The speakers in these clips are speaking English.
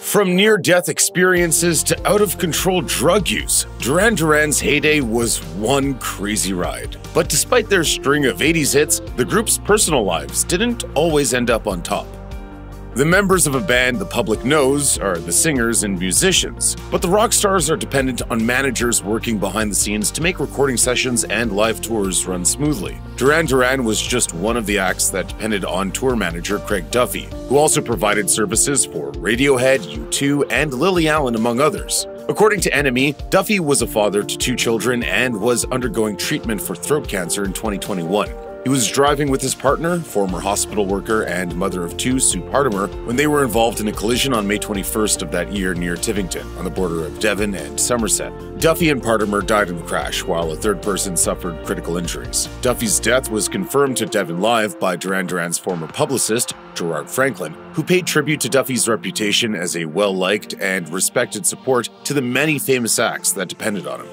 From near-death experiences to out-of-control drug use, Duran Duran's heyday was one crazy ride. But despite their string of 80s hits, the group's personal lives didn't always end up on top. The members of a band the public knows are the singers and musicians, but the rock stars are dependent on managers working behind the scenes to make recording sessions and live tours run smoothly. Duran Duran was just one of the acts that depended on tour manager Craig Duffy, who also provided services for Radiohead, U2, and Lily Allen, among others. According to NME, Duffy was a father to 2 children and was undergoing treatment for throat cancer in 2021. He was driving with his partner, former hospital worker and mother of 2, Sue Partimer, when they were involved in a collision on May 21st of that year near Tivington, on the border of Devon and Somerset. Duffy and Partimer died in the crash, while a third person suffered critical injuries. Duffy's death was confirmed to Devon Live by Duran Duran's former publicist, Gerard Franklin, who paid tribute to Duffy's reputation as a well-liked and respected support to the many famous acts that depended on him.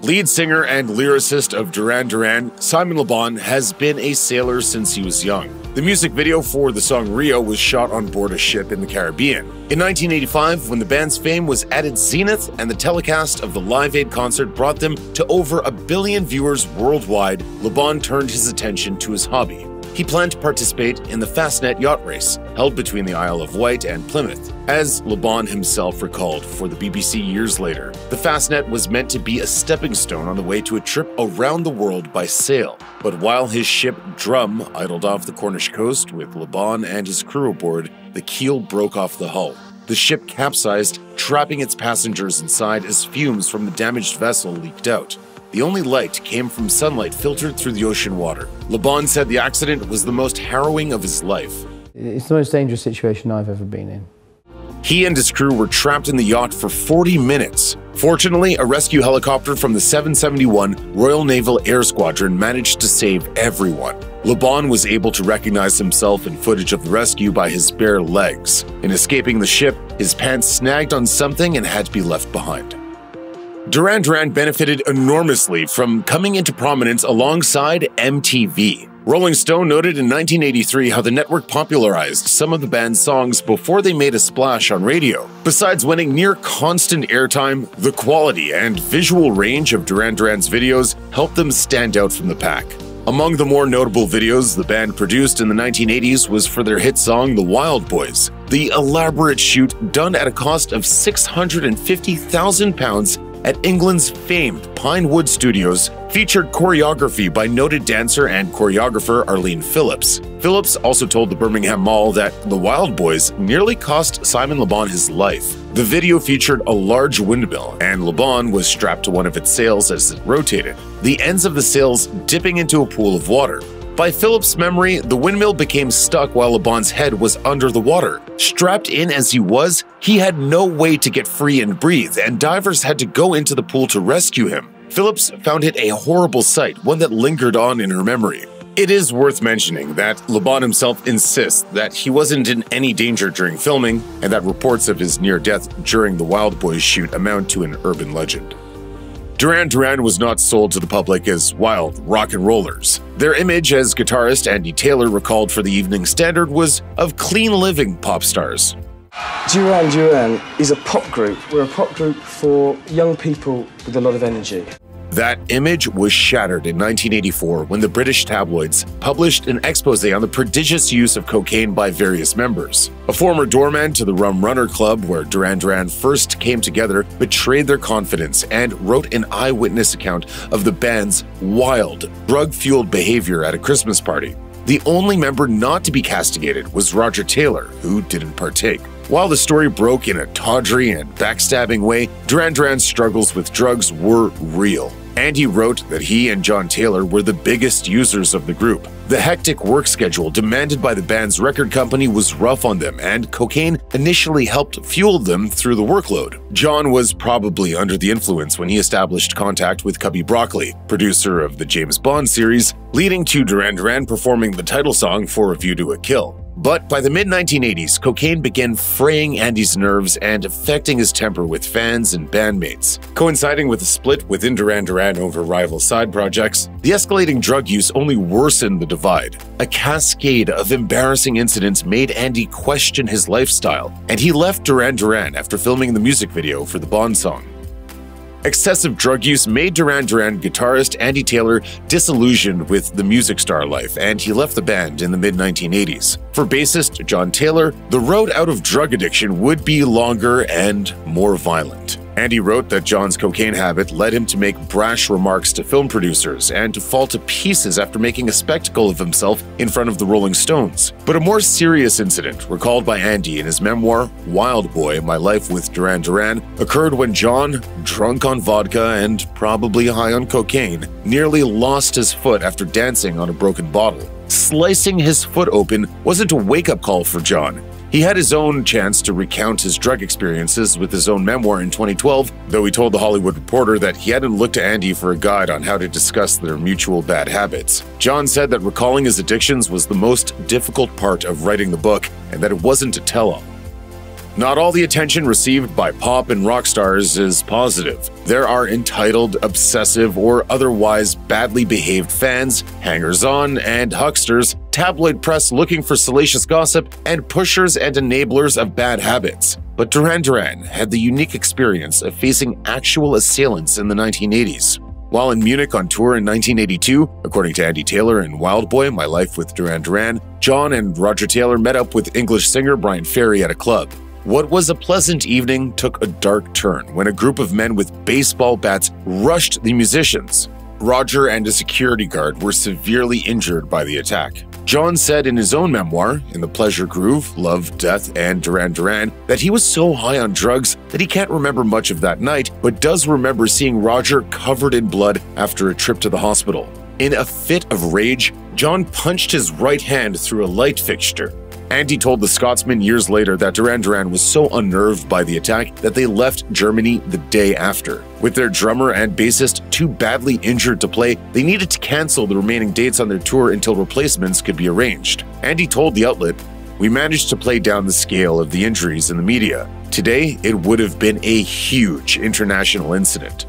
Lead singer and lyricist of Duran Duran, Simon Le Bon has been a sailor since he was young. The music video for the song Rio was shot on board a ship in the Caribbean. In 1985, when the band's fame was at its zenith and the telecast of the Live Aid concert brought them to over 1 billion viewers worldwide, Le Bon turned his attention to his hobby. He planned to participate in the Fastnet yacht race, held between the Isle of Wight and Plymouth. As Le Bon himself recalled for the BBC years later, the Fastnet was meant to be a stepping stone on the way to a trip around the world by sail. But while his ship Drum idled off the Cornish coast with Le Bon and his crew aboard, the keel broke off the hull. The ship capsized, trapping its passengers inside as fumes from the damaged vessel leaked out. The only light came from sunlight filtered through the ocean water. Le Bon said the accident was the most harrowing of his life. It's the most dangerous situation I've ever been in. He and his crew were trapped in the yacht for 40 minutes. Fortunately, a rescue helicopter from the 771 Royal Naval Air Squadron managed to save everyone. Le Bon was able to recognize himself in footage of the rescue by his bare legs. In escaping the ship, his pants snagged on something and had to be left behind. Duran Duran benefited enormously from coming into prominence alongside MTV. Rolling Stone noted in 1983 how the network popularized some of the band's songs before they made a splash on radio. Besides winning near constant airtime, the quality and visual range of Duran Duran's videos helped them stand out from the pack. Among the more notable videos the band produced in the 1980s was for their hit song The Wild Boys. The elaborate shoot, done at a cost of £650,000 at England's famed Pinewood Studios, featured choreography by noted dancer and choreographer Arlene Phillips. Phillips also told the Birmingham Mall that The Wild Boys nearly cost Simon Le Bon his life. The video featured a large windmill, and Le Bon was strapped to one of its sails as it rotated, the ends of the sails dipping into a pool of water. By Phillips' memory, the windmill became stuck while Le Bon's head was under the water. Strapped in as he was, he had no way to get free and breathe, and divers had to go into the pool to rescue him. Phillips found it a horrible sight, one that lingered on in her memory. It is worth mentioning that Le Bon himself insists that he wasn't in any danger during filming, and that reports of his near death during the Wild Boys shoot amount to an urban legend. Duran Duran was not sold to the public as wild rock and rollers. Their image, as guitarist Andy Taylor recalled for the Evening Standard, was of clean-living pop stars. Duran Duran is a pop group. We're a pop group for young people with a lot of energy. That image was shattered in 1984 when the British tabloids published an expose on the prodigious use of cocaine by various members. A former doorman to the Rum Runner Club, where Duran Duran first came together, betrayed their confidence and wrote an eyewitness account of the band's wild, drug-fueled behavior at a Christmas party. The only member not to be castigated was Roger Taylor, who didn't partake. While the story broke in a tawdry and backstabbing way, Duran Duran's struggles with drugs were real. Andy wrote that he and John Taylor were the biggest users of the group. The hectic work schedule demanded by the band's record company was rough on them, and cocaine initially helped fuel them through the workload. John was probably under the influence when he established contact with Cubby Broccoli, producer of the James Bond series, leading to Duran Duran performing the title song for A View to a Kill. But by the mid-1980s, cocaine began fraying Andy's nerves and affecting his temper with fans and bandmates. Coinciding with a split within Duran Duran over rival side projects, the escalating drug use only worsened the divide. A cascade of embarrassing incidents made Andy question his lifestyle, and he left Duran Duran after filming the music video for the Bond song. Excessive drug use made Duran Duran guitarist Andy Taylor disillusioned with the music star life, and he left the band in the mid-1980s. For bassist John Taylor, the road out of drug addiction would be longer and more violent. Andy wrote that John's cocaine habit led him to make brash remarks to film producers and to fall to pieces after making a spectacle of himself in front of the Rolling Stones. But a more serious incident, recalled by Andy in his memoir, Wild Boy, My Life with Duran Duran, occurred when John, drunk on vodka and probably high on cocaine, nearly lost his foot after dancing on a broken bottle. Slicing his foot open wasn't a wake-up call for John. He had his own chance to recount his drug experiences with his own memoir in 2012, though he told The Hollywood Reporter that he hadn't looked to Andy for a guide on how to discuss their mutual bad habits. John said that recalling his addictions was the most difficult part of writing the book, and that it wasn't a tell-all. Not all the attention received by pop and rock stars is positive. There are entitled, obsessive, or otherwise badly behaved fans, hangers-on, and hucksters, tabloid press looking for salacious gossip, and pushers and enablers of bad habits. But Duran Duran had the unique experience of facing actual assailants in the 1980s. While in Munich on tour in 1982, according to Andy Taylor in Wild Boy, My Life with Duran Duran, John and Roger Taylor met up with English singer Brian Ferry at a club. What was a pleasant evening took a dark turn when a group of men with baseball bats rushed the musicians. Roger and a security guard were severely injured by the attack. John said in his own memoir, In the Pleasure Groove, Love, Death, and Duran Duran, that he was so high on drugs that he can't remember much of that night, but does remember seeing Roger covered in blood after a trip to the hospital. In a fit of rage, John punched his right hand through a light fixture. Andy told the Scotsman years later that Duran Duran was so unnerved by the attack that they left Germany the day after. With their drummer and bassist too badly injured to play, they needed to cancel the remaining dates on their tour until replacements could be arranged. Andy told the outlet, "We managed to play down the scale of the injuries in the media. Today, it would have been a huge international incident."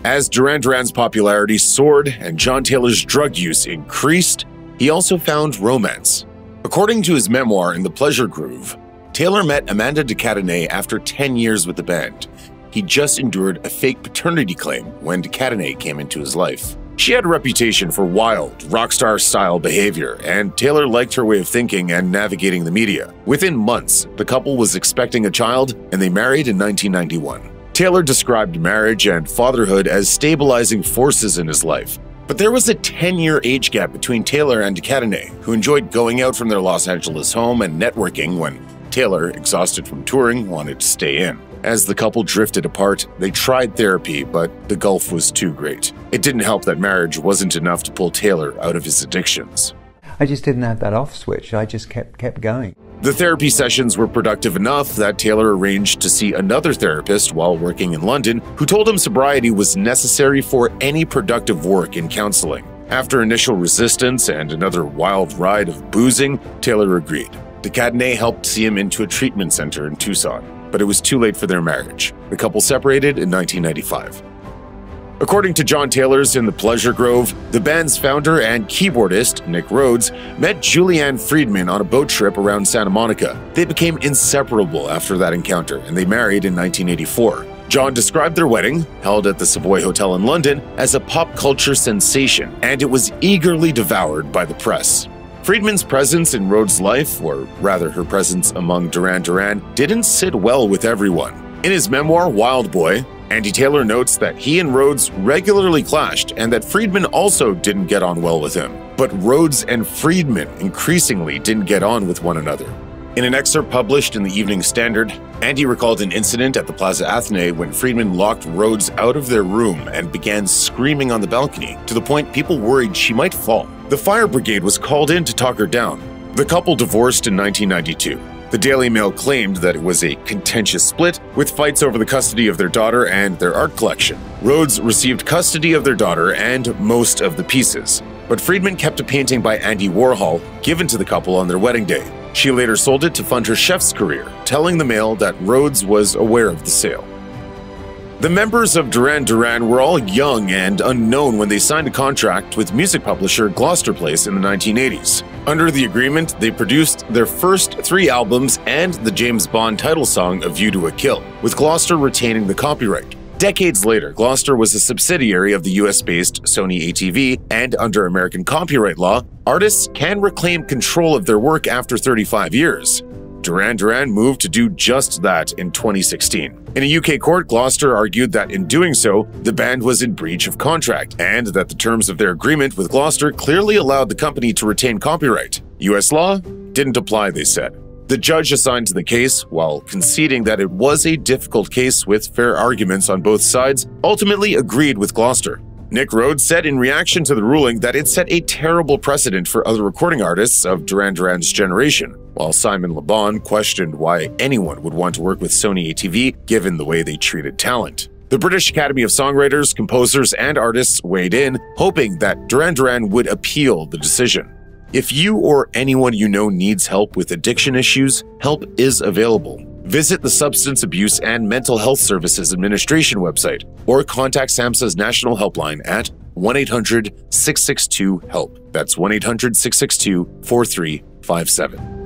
As Duran Duran's popularity soared and John Taylor's drug use increased, he also found romance. According to his memoir In the Pleasure Groove, Taylor met Amanda de Cadenet after 10 years with the band. He just endured a fake paternity claim when de Cadenet came into his life. She had a reputation for wild, rock star-style behavior, and Taylor liked her way of thinking and navigating the media. Within months, the couple was expecting a child, and they married in 1991. Taylor described marriage and fatherhood as stabilizing forces in his life. But there was a 10-year age gap between Taylor and de Cadenet, who enjoyed going out from their Los Angeles home and networking when Taylor, exhausted from touring, wanted to stay in. As the couple drifted apart, they tried therapy, but the gulf was too great. It didn't help that marriage wasn't enough to pull Taylor out of his addictions. I just didn't have that off switch. I just kept going. The therapy sessions were productive enough that Taylor arranged to see another therapist while working in London, who told him sobriety was necessary for any productive work in counseling. After initial resistance and another wild ride of boozing, Taylor agreed. De Cadenet helped see him into a treatment center in Tucson, but it was too late for their marriage. The couple separated in 1995. According to John Taylor's In the Pleasure Grove, the band's founder and keyboardist, Nick Rhodes, met Julianne Friedman on a boat trip around Santa Monica. They became inseparable after that encounter, and they married in 1984. John described their wedding, held at the Savoy Hotel in London, as a pop culture sensation, and it was eagerly devoured by the press. Friedman's presence in Rhodes' life, or rather her presence among Duran Duran, didn't sit well with everyone. In his memoir, Wild Boy, Andy Taylor notes that he and Rhodes regularly clashed and that Friedman also didn't get on well with him. But Rhodes and Friedman increasingly didn't get on with one another. In an excerpt published in the Evening Standard, Andy recalled an incident at the Plaza Athénée when Friedman locked Rhodes out of their room and began screaming on the balcony, to the point people worried she might fall. The fire brigade was called in to talk her down. The couple divorced in 1992. The Daily Mail claimed that it was a contentious split, with fights over the custody of their daughter and their art collection. Rhodes received custody of their daughter and most of the pieces, but Friedman kept a painting by Andy Warhol given to the couple on their wedding day. She later sold it to fund her chef's career, telling the Mail that Rhodes was aware of the sale. The members of Duran Duran were all young and unknown when they signed a contract with music publisher Gloucester Place in the 1980s. Under the agreement, they produced their first 3 albums and the James Bond title song A View to a Kill, with Gloucester retaining the copyright. Decades later, Gloucester was a subsidiary of the US-based Sony ATV, and under American copyright law, artists can reclaim control of their work after 35 years. Duran Duran moved to do just that in 2016. In a UK court, Gloucester argued that in doing so, the band was in breach of contract, and that the terms of their agreement with Gloucester clearly allowed the company to retain copyright. US law didn't apply, they said. The judge assigned to the case, while conceding that it was a difficult case with fair arguments on both sides, ultimately agreed with Gloucester. Nick Rhodes said in reaction to the ruling that it set a terrible precedent for other recording artists of Duran Duran's generation, while Simon Le Bon questioned why anyone would want to work with Sony ATV given the way they treated talent. The British Academy of Songwriters, Composers, and Artists weighed in, hoping that Duran Duran would appeal the decision. If you or anyone you know needs help with addiction issues, help is available. Visit the Substance Abuse and Mental Health Services Administration website or contact SAMHSA's national helpline at 1-800-662-HELP. That's 1-800-662-4357.